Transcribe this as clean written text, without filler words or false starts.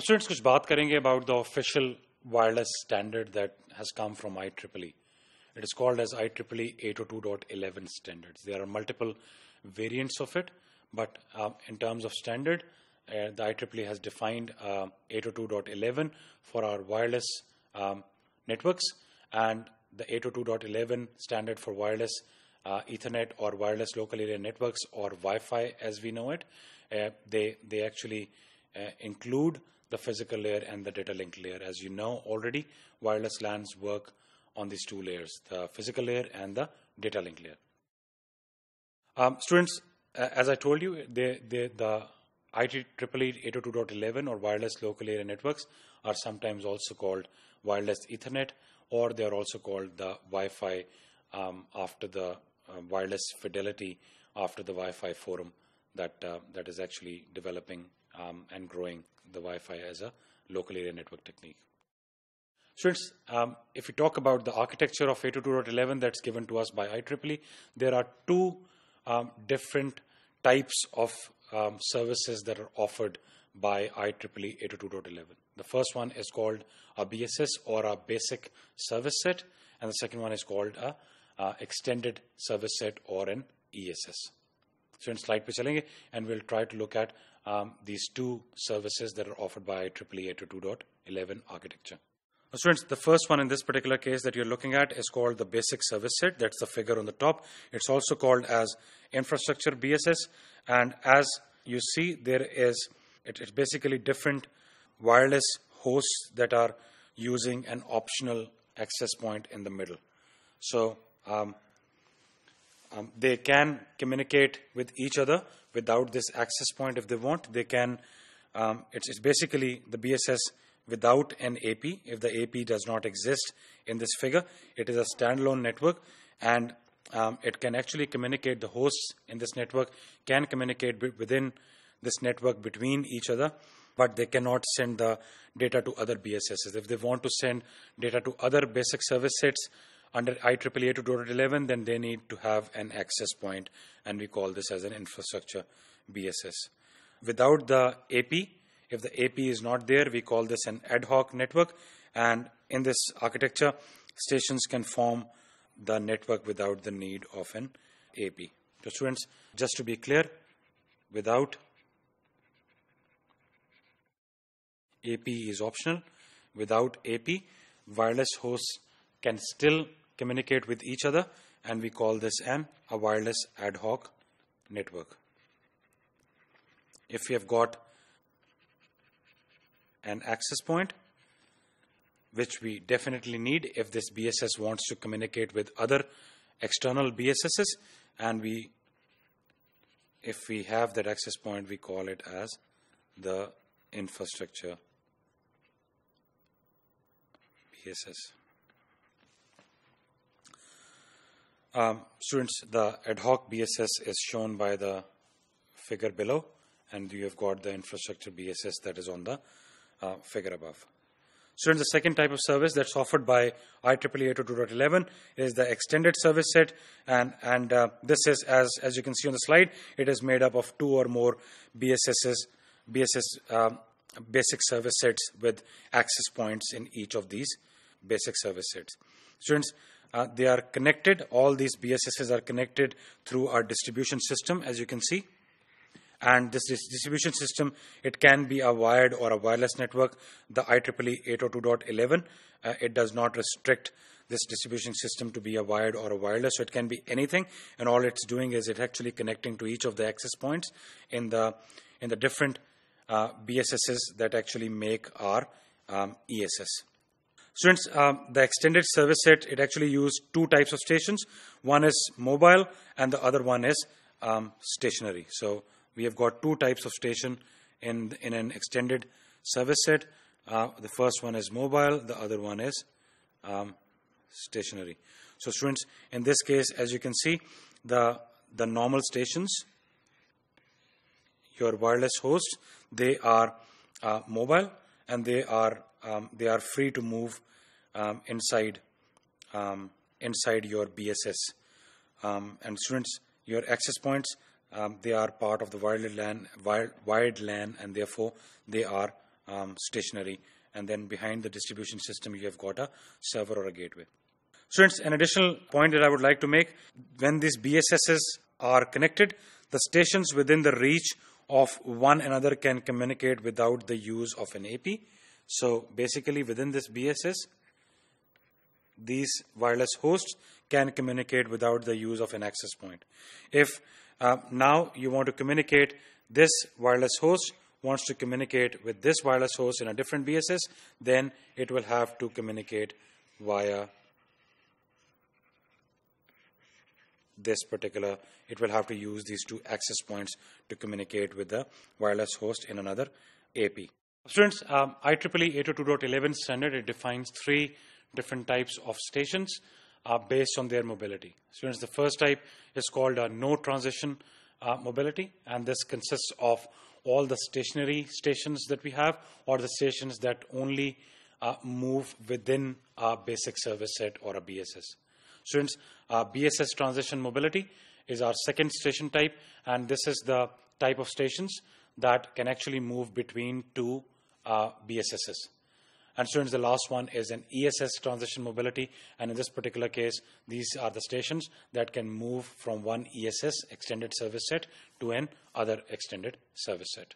अब स्टूडेंट्स कुछ बात करेंगे about the official wireless standard that has come from IEEE. It is called as IEEE 802.11 standards. There are multiple variants of it, but in terms of standard, the IEEE has defined 802.11 for our wireless networks, and the 802.11 standard for wireless Ethernet or wireless local area networks or Wi-Fi as we know it. They actually include the physical layer and the data link layer. As you know already, wireless LANs work on these two layers, the physical layer and the data link layer. Students, as I told you, the IEEE 802.11 or wireless local area networks are sometimes also called wireless Ethernet, or they are also called the Wi-Fi after the wireless fidelity after the Wi-Fi forum that is actually developing and growing the Wi-Fi as a local area network technique. Students, if we talk about the architecture of 802.11 that's given to us by IEEE, there are two different types of services that are offered by IEEE 802.11. The first one is called a BSS or a basic service set, and the second one is called a extended service set or an ESS. So in slide pe chalenge and we'll try to look at these two services that are offered by IEEE 802.11 architecture. Now, students, the first one in this particular case that you're looking at is called the basic service set. That's the figure on the top. It's also called as infrastructure BSS, and as you see, it's basically different wireless hosts that are using an optional access point in the middle. So they can communicate with each other without this access point if they want. They can, it's basically the BSS without an AP. If the AP does not exist in this figure, it is a standalone network, and it can actually communicate. The hosts in this network can communicate within this network between each other, but they cannot send the data to other BSSs. If they want to send data to other basic service sets under IEEE 802.11, then they need to have an access point, and we call this as an infrastructure BSS. Without the AP, if the AP is not there, we call this an ad hoc network, and in this architecture, stations can form the network without the need of an AP. So students, just to be clear, without AP is optional. Without AP, wireless hosts can still communicate with each other, and we call this a wireless ad hoc network. If we have got an access point, which we definitely need if this BSS wants to communicate with other external BSSs, and if we have that access point, we call it as the infrastructure BSS. Students, the ad hoc BSS is shown by the figure below, and you have got the infrastructure BSS that is on the figure above. Students, the second type of service that's offered by IEEE 802.11 is the extended service set, and this is, as you can see on the slide, it is made up of two or more basic service sets with access points in each of these basic service sets. Students, they are connected. All these BSSs are connected through our distribution system, as you can see. And this distribution system, it can be a wired or a wireless network. The IEEE 802.11, it does not restrict this distribution system to be a wired or a wireless, so it can be anything, and all it's doing is it's actually connecting to each of the access points in the different BSSs that actually make our ESS. Students, the extended service set, it actually uses two types of stations. One is mobile and the other one is stationary. So we have got two types of station in an extended service set. The first one is mobile, the other one is stationary. So students, in this case, as you can see, the normal stations, your wireless hosts, they are mobile, and they are free to move inside your BSS. And students, your access points, they are part of the wired LAN, and therefore they are stationary, and then behind the distribution system you have got a server or a gateway. Students, an additional point that I would like to make, when these BSSs are connected, the stations within the reach of one another can communicate without the use of an AP. So basically within this BSS, these wireless hosts can communicate without the use of an access point. If now you want to communicate, this wireless host wants to communicate with this wireless host in a different BSS, then it will have to communicate via this particular, it will have to use these two access points to communicate with the wireless host in another AP. Students, IEEE 802.11 standard, it defines 3 different types of stations based on their mobility. Students, the first type is called no transition mobility, and this consists of all the stationary stations that we have, or the stations that only move within a basic service set or a BSS. Students, BSS transition mobility is our second station type, and this is the type of stations that can actually move between 2 BSSs. And students, the last one is an ESS transition mobility, and in this particular case, these are the stations that can move from one ESS extended service set to an other extended service set.